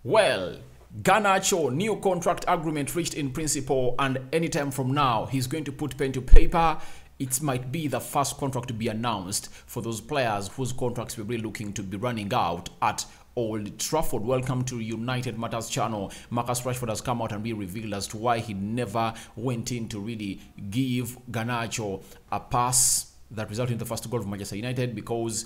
Well, Garnacho, new contract agreement reached in principle, and anytime from now, he's going to put pen to paper. It might be the first contract to be announced for those players whose contracts we're really looking to be running out at Old Trafford. Welcome to United Matters channel. Marcus Rashford has come out and be revealed as to why he never went in to really give Garnacho a pass that resulted in the first goal of Manchester United, because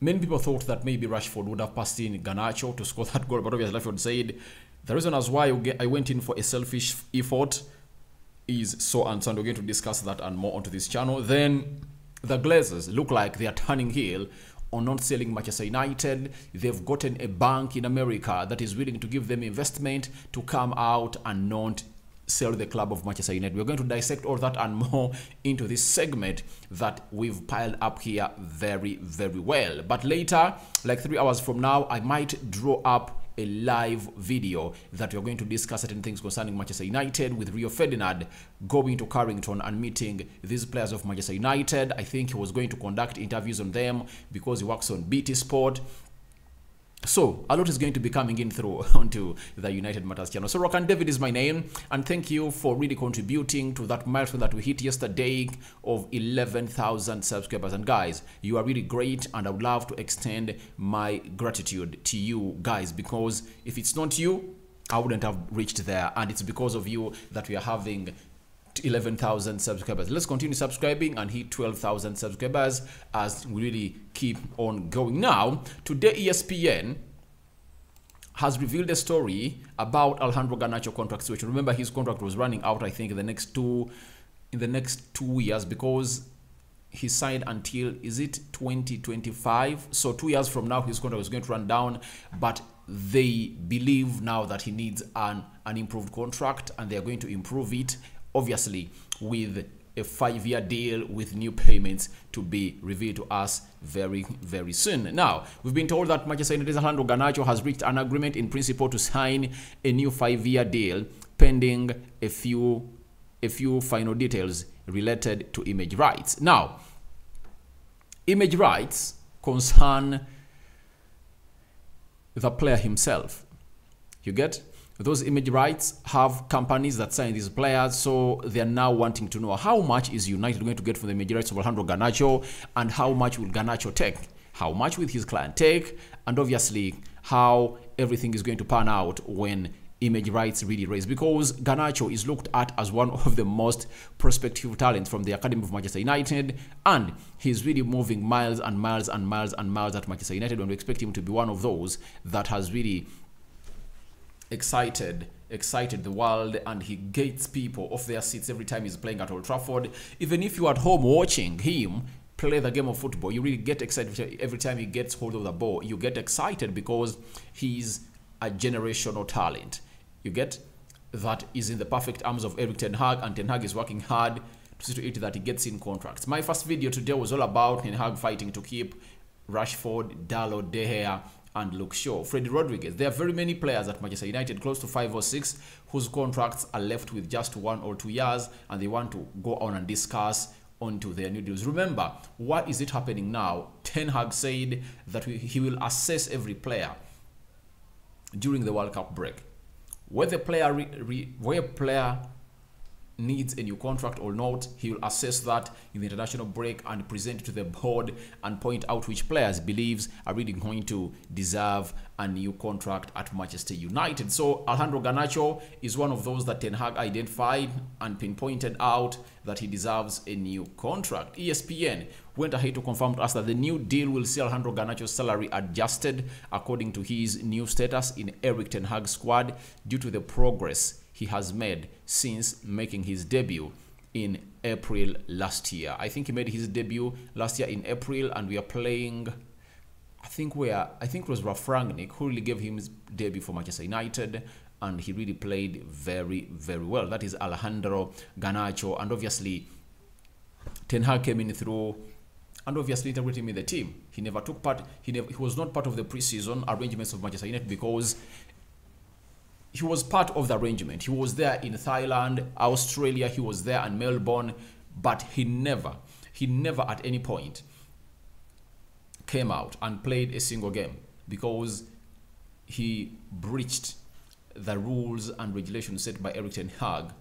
many people thought that maybe Rashford would have passed in Garnacho to score that goal, but obviously Rashford said the reason as why I went in for a selfish effort is so and so, and we're going to discuss that and more onto this channel. Then the Glazers look like they are turning heel on not selling Manchester United. They've gotten a bank in America that is willing to give them investment to come out and not sell the club of Manchester United. We're going to dissect all that and more into this segment that we've piled up here very, very well. But later, like 3 hours from now, I might draw up a live video that we're going to discuss certain things concerning Manchester United, with Rio Ferdinand going to Carrington and meeting these players of Manchester United. I think he was going to conduct interviews on them because he works on BT Sport. So a lot is going to be coming in through onto the United Matters channel. So Rokan David is my name, and thank you for really contributing to that milestone that we hit yesterday of 11,000 subscribers. And guys, you are really great, and I would love to extend my gratitude to you guys, because if it's not you, I wouldn't have reached there, and it's because of you that we are having 11,000 subscribers. Let's continue subscribing and hit 12,000 subscribers as we really keep on going. Now, today ESPN has revealed a story about Alejandro Garnacho contract situation. Remember, his contract was running out, I think, in the next two years, because he signed until, is it 2025? So 2 years from now, his contract is going to run down, but they believe now that he needs an improved contract, and they are going to improve it, obviously with a 5-year deal with new payments to be revealed to us very, very soon. Now, we've been told that Manchester United's Alejandro Garnacho has reached an agreement in principle to sign a new 5-year deal, pending a few final details related to image rights. Now, image rights concern the player himself. You get? Those image rights have companies that sign these players, so they are now wanting to know how much is United going to get from the image rights of Alejandro Garnacho, and how much will Garnacho take, how much will his client take, and obviously how everything is going to pan out when image rights really raise, because Garnacho is looked at as one of the most prospective talents from the academy of Manchester United, and he's really moving miles and miles and miles and miles at Manchester United, when we expect him to be one of those that has really excited the world, and he gets people off their seats every time he's playing at Old Trafford. Even if you're at home watching him play the game of football, you really get excited every time he gets hold of the ball. You get excited because he's a generational talent. You get that is in the perfect arms of Erik ten Hag, and Ten Hag is working hard to see to it that he gets in contracts. My first video today was all about Ten Hag fighting to keep Rashford, Dalot, De Gea, and Luke Shaw, Freddie Rodriguez. There are very many players at Manchester United, close to 5 or 6, whose contracts are left with just 1 or 2 years, and they want to go on and discuss onto their new deals. Remember, why is it happening now? Ten Hag said that he will assess every player during the World Cup break. Whether a player needs a new contract or not, he will assess that in the international break and present it to the board and point out which players he believes are really going to deserve a new contract at Manchester United. So Alejandro Garnacho is one of those that Ten Hag identified and pinpointed out that he deserves a new contract. ESPN went ahead to confirm to us that the new deal will see Alejandro Garnacho's salary adjusted according to his new status in Erik ten Hag's squad, due to the progress he has made since making his debut in April last year. I think he made his debut last year in April, and we are playing, I think it was Ralf Rangnick who really gave him his debut for Manchester United, and he really played very, very well. That is Alejandro Garnacho, and obviously Ten Hag came in through and obviously integrated him in the team. He never took part, he was not part of the preseason arrangements of Manchester United, because he was part of the arrangement. He was there in Thailand, Australia, he was there in Melbourne, but he never at any point came out and played a single game, because he breached the rules and regulations set by Erik ten Hag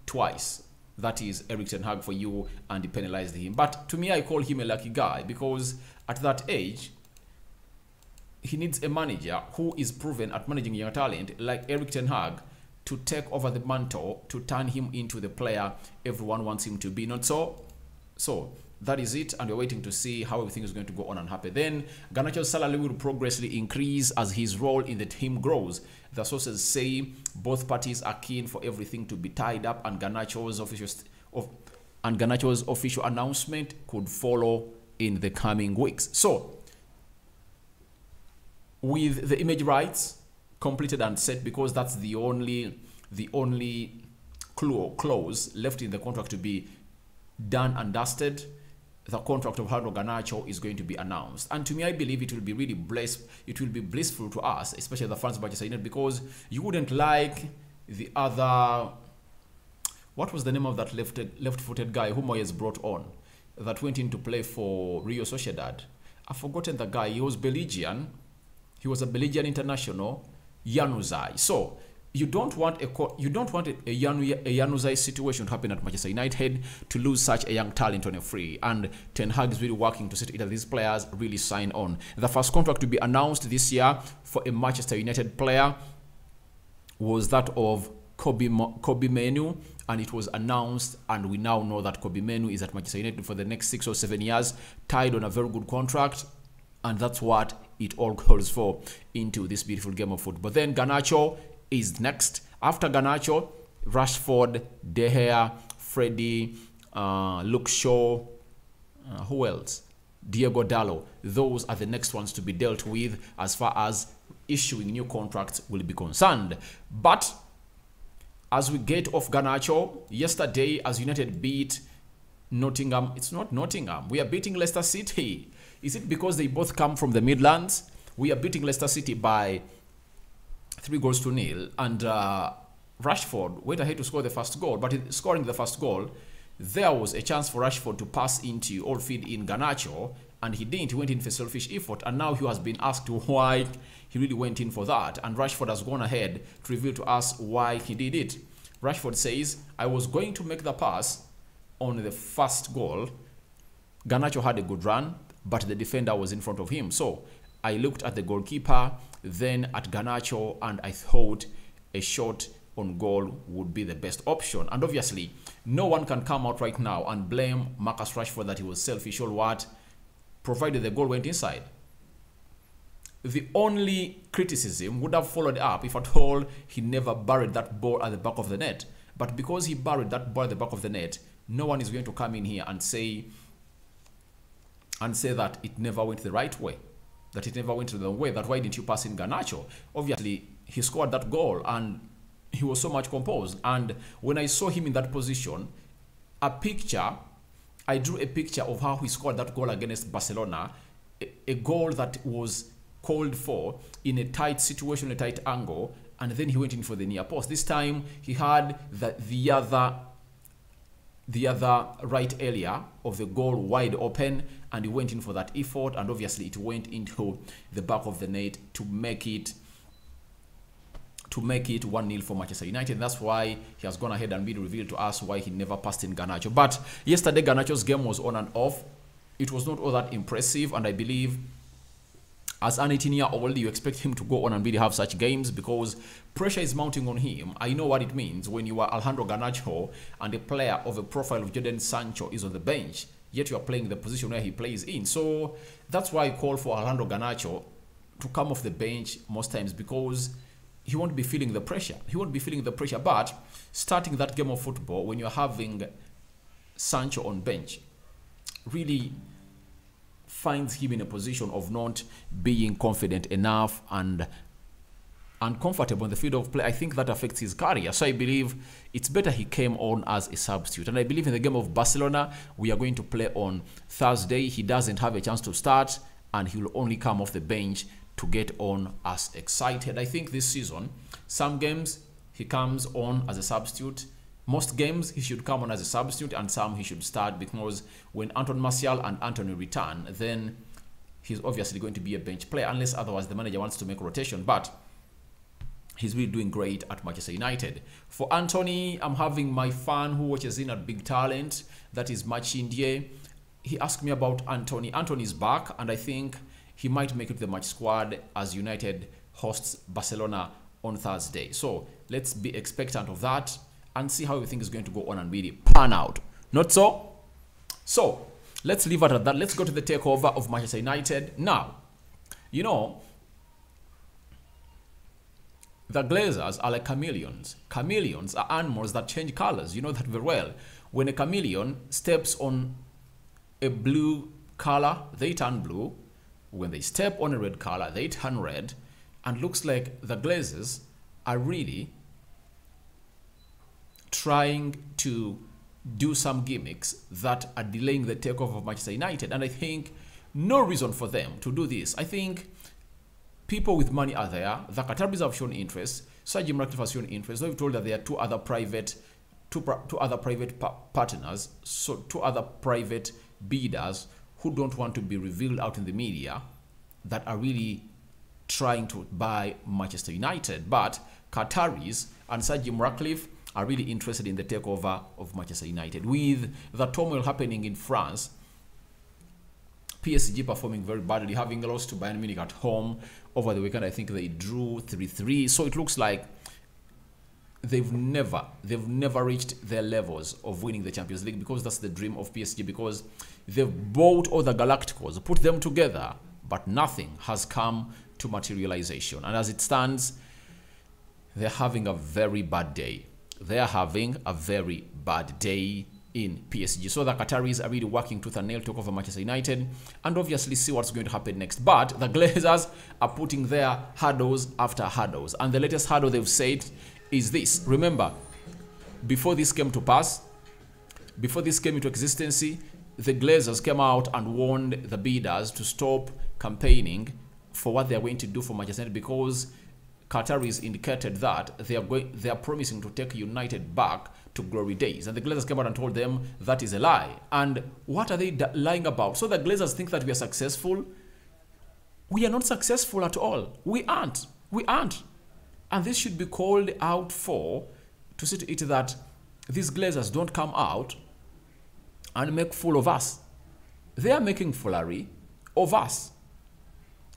twice. That is Erik ten Hag for you, and he penalized him. But to me, I call him a lucky guy, because at that age, he needs a manager who is proven at managing young talent like Erik ten Hag to take over the mantle, to turn him into the player everyone wants him to be. Not so? So that is it, and we're waiting to see how everything is going to go on and happen. Then Garnacho's salary will progressively increase as his role in the team grows. The sources say both parties are keen for everything to be tied up, and Garnacho's official announcement could follow in the coming weeks. So, with the image rights completed and set, because that's the only clause left in the contract to be done and dusted, the contract of Alejandro Garnacho is going to be announced. And to me, I believe it will be really blissful to us, especially the fans of Manchester United, because you wouldn't like the other, what was the name of that left-footed guy whom Moyes brought on that went in to play for Real Sociedad? I've forgotten the guy. He was Belgian. He was a Belgian international, Januzaj. So you don't want a Januzaj situation to happen at Manchester United, to lose such a young talent on a free. And Ten Hag is really working to see either these players really sign on. The first contract to be announced this year for a Manchester United player was that of Kobe Menu, and it was announced, and we now know that Kobe Menu is at Manchester United for the next 6 or 7 years, tied on a very good contract, and that's what it all calls for into this beautiful game of football. Then Garnacho is next. After Garnacho, Rashford, De Gea, Freddie, Luke Shaw, who else? Diego Dallo. Those are the next ones to be dealt with as far as issuing new contracts will be concerned. But as we get off Garnacho, yesterday as United beat Nottingham, it's not Nottingham, we are beating Leicester City. Is it because they both come from the Midlands? We are beating Leicester City by 3-0, and Rashford went ahead to score the first goal. But in scoring the first goal, there was a chance for Rashford to pass into or feed in Garnacho, and he didn't. He went in for selfish effort, and now he has been asked why he really went in for that, and Rashford has gone ahead to reveal to us why he did it. Rashford says, I was going to make the pass on the first goal. Garnacho had a good run, but the defender was in front of him. So I looked at the goalkeeper, then at Garnacho, and I thought a shot on goal would be the best option. And obviously, no one can come out right now and blame Marcus Rashford that he was selfish or what, provided the goal went inside. The only criticism would have followed up if at all he never buried that ball at the back of the net. But because he buried that ball at the back of the net, no one is going to come in here and say that it never went the right way, that it never went the way, that why didn't you pass in Garnacho? Obviously, he scored that goal and he was so much composed. And when I saw him in that position, I drew a picture of how he scored that goal against Barcelona, a goal that was called for in a tight situation, a tight angle, and then he went in for the near post. This time, he had the other right area of the goal wide open, and he went in for that effort, and obviously it went into the back of the net to make it 1-0 for Manchester United. That's why he has gone ahead and been revealed to us why he never passed in Garnacho. But yesterday, Garnacho's game was on and off. It was not all that impressive, and I believe as an 18-year-old, you expect him to go on and really have such games because pressure is mounting on him. I know what it means when you are Alejandro Garnacho and a player of a profile of Jadon Sancho is on the bench, yet you are playing the position where he plays in. So that's why I call for Alejandro Garnacho to come off the bench most times, because he won't be feeling the pressure. He won't be feeling the pressure. But starting that game of football when you're having Sancho on bench really finds him in a position of not being confident enough and uncomfortable in the field of play. I think that affects his career. So I believe it's better he came on as a substitute. And I believe in the game of Barcelona, we are going to play on Thursday. He doesn't have a chance to start, and he will only come off the bench to get on as excited. I think this season, some games he comes on as a substitute. Most games he should come on as a substitute, and some he should start, because when Anton Martial and Anthony return, then he's obviously going to be a bench player, unless otherwise the manager wants to make rotation. But He's really doing great at Manchester United. For Anthony, I'm having my fan who watches in at Big Talent, that is Machindie. He asked me about Anthony. Anthony's back, and I think he might make it to the match squad as United hosts Barcelona on Thursday. So let's be expectant of that and see how everything is going to go on and really pan out. Not so? So let's leave it at that. Let's go to the takeover of Manchester United. Now, you know, the Glazers are like chameleons. Chameleons are animals that change colors. You know that very well. When a chameleon steps on a blue color, they turn blue. When they step on a red color, they turn red. And looks like the Glazers are really trying to do some gimmicks that are delaying the takeover of Manchester United. And I think no reason for them to do this. I think people with money are there. The Qataris have shown interest. Sir Jim Ratcliffe has shown interest. So we've told that there are two other private partners, so two other private bidders who don't want to be revealed out in the media that are really trying to buy Manchester United. But Qataris and Sir Jim Ratcliffe are really interested in the takeover of Manchester United. With the turmoil happening in France, PSG performing very badly, having lost to Bayern Munich at home over the weekend. I think they drew 3-3. So it looks like they've never reached their levels of winning the Champions League, because that's the dream of PSG, because they've bought all the Galacticos, put them together, but nothing has come to materialization. And as it stands, they're having a very bad day. They're having a very bad day in PSG. So the Qataris are really working tooth and nail to cover Manchester United and obviously see what's going to happen next. But the Glazers are putting their hurdles after hurdles. And the latest hurdle they've said is this. Remember, before this came to pass, before this came into existence, the Glazers came out and warned the bidders to stop campaigning for what they're going to do for Manchester United, because Qataris indicated that they are promising to take United back to glory days. And the Glazers came out and told them that is a lie. And what are they lying about? So the Glazers think that we are successful. We are not successful at all. We aren't. We aren't. And this should be called out for, to see to it that these Glazers don't come out and make fool of us. They are making foolery of us.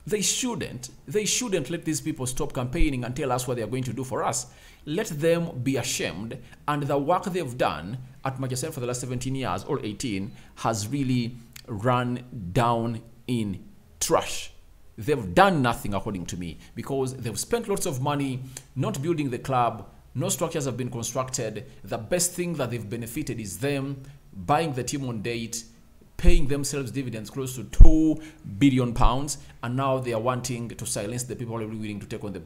They shouldn't let these people stop campaigning and tell us what they are going to do for us. Let them be ashamed. And the work they've done at Manchester for the last 17 years or 18 has really run down in trash. They've done nothing, according to me, because they've spent lots of money not building the club. No structures have been constructed. The best thing that they've benefited is them buying the team on date, paying themselves dividends close to £2 billion, and now they are wanting to silence the people who are willing to take on the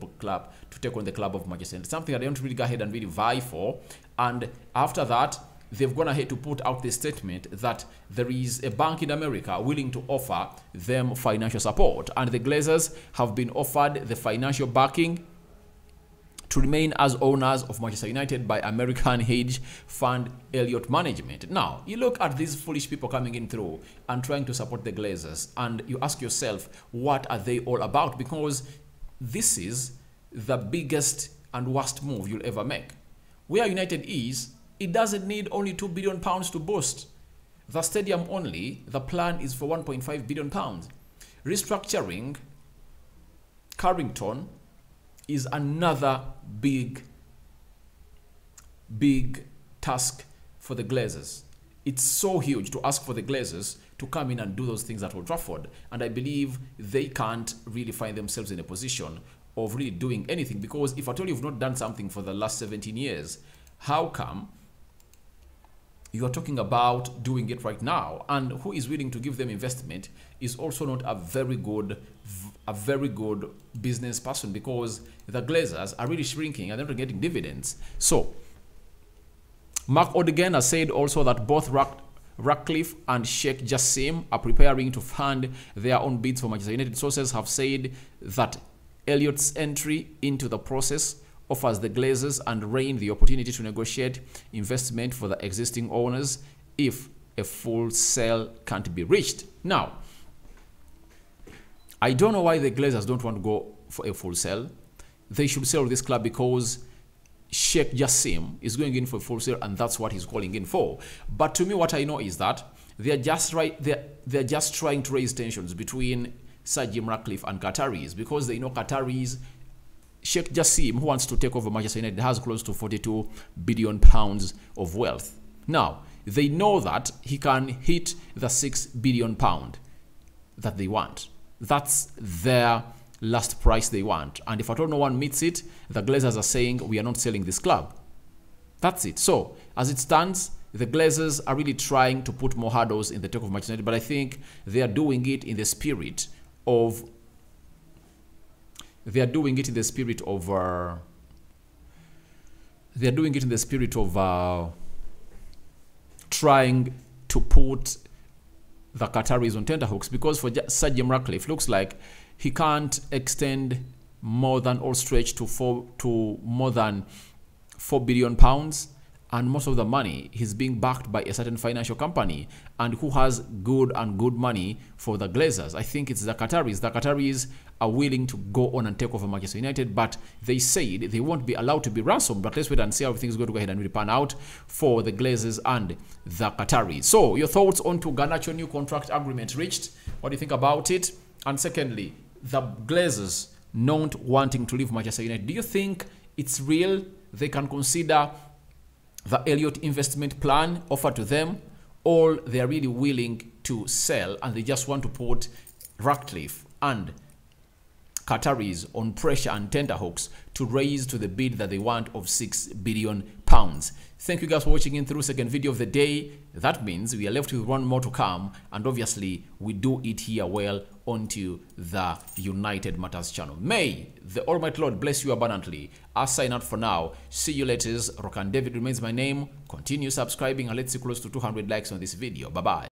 club, of Manchester United. Something that they don't really go ahead and really vie for. And after that, they've gone ahead to put out the statement that there is a bank in America willing to offer them financial support, and the Glazers have been offered the financial backing to remain as owners of Manchester United by American hedge fund Elliott Management. Now, you look at these foolish people coming in through and trying to support the Glazers, and you ask yourself, what are they all about? Because this is the biggest and worst move you'll ever make. Where United is, it doesn't need only £2 billion to boost. The stadium only, the plan is for £1.5 billion. Restructuring Carrington is another big task for the Glazers. It's so huge to ask for the Glazers to come in and do those things at Old Trafford. And I believe they can't really find themselves in a position of really doing anything, because if at all you've not done something for the last 17 years, how come you are talking about doing it right now? And who is willing to give them investment is also not a very good business person, because the Glazers are really shrinking and they're not getting dividends. So Mark Odegain has said also that both Ratcliffe and Sheikh Jassim are preparing to fund their own bids for Manchester United. Sources have said that Elliott's entry into the process offers the Glazers and Rain the opportunity to negotiate investment for the existing owners if a full sale can't be reached. Now, I don't know why the Glazers don't want to go for a full sale. they should sell this club because Sheikh Jassim is going in for full sale, and that's what he's calling in for. But to me, what I know is that they're just trying to raise tensions between Sir Jim Ratcliffe and Qataris, because they know Qataris, Sheikh Jassim, who wants to take over Manchester United, has close to 42 billion pounds of wealth. Now, they know that he can hit the 6 billion pound that they want. That's their last price they want. And if at all no one meets it, the Glazers are saying, we are not selling this club. That's it. So, as it stands, the Glazers are really trying to put more hurdles in the takeover of Manchester United, but I think they are doing it in the spirit of trying to put the Qataris on tenterhooks, because for Sir Jim Ratcliffe, looks like he can't extend more than all stretch to more than 4 billion pounds, and most of the money is being backed by a certain financial company, and who has good money for the Glazers. I think it's the Qataris. The Qataris are willing to go on and take over Manchester United, but they said they won't be allowed to be ransomed. But let's wait and see how everything's going to go ahead and really pan out for the Glazers and the Qataris. So, your thoughts on to Garnacho new contract agreement reached? What do you think about it? And secondly, the Glazers not wanting to leave Manchester United. Do you think it's real? They can consider the Elliott investment plan offered to them, or they are really willing to sell and they just want to put Ratcliffe and Qataris on pressure and tenterhooks to raise to the bid that they want of 6 billion pounds. Thank you guys for watching in through second video of the day. That means we are left with one more to come, and obviously we do it here well onto the United Matters channel. May the Almighty Lord bless you abundantly. I'll sign out for now. See you later. Rokan David remains my name. Continue subscribing, and let's see close to 200 likes on this video. Bye bye.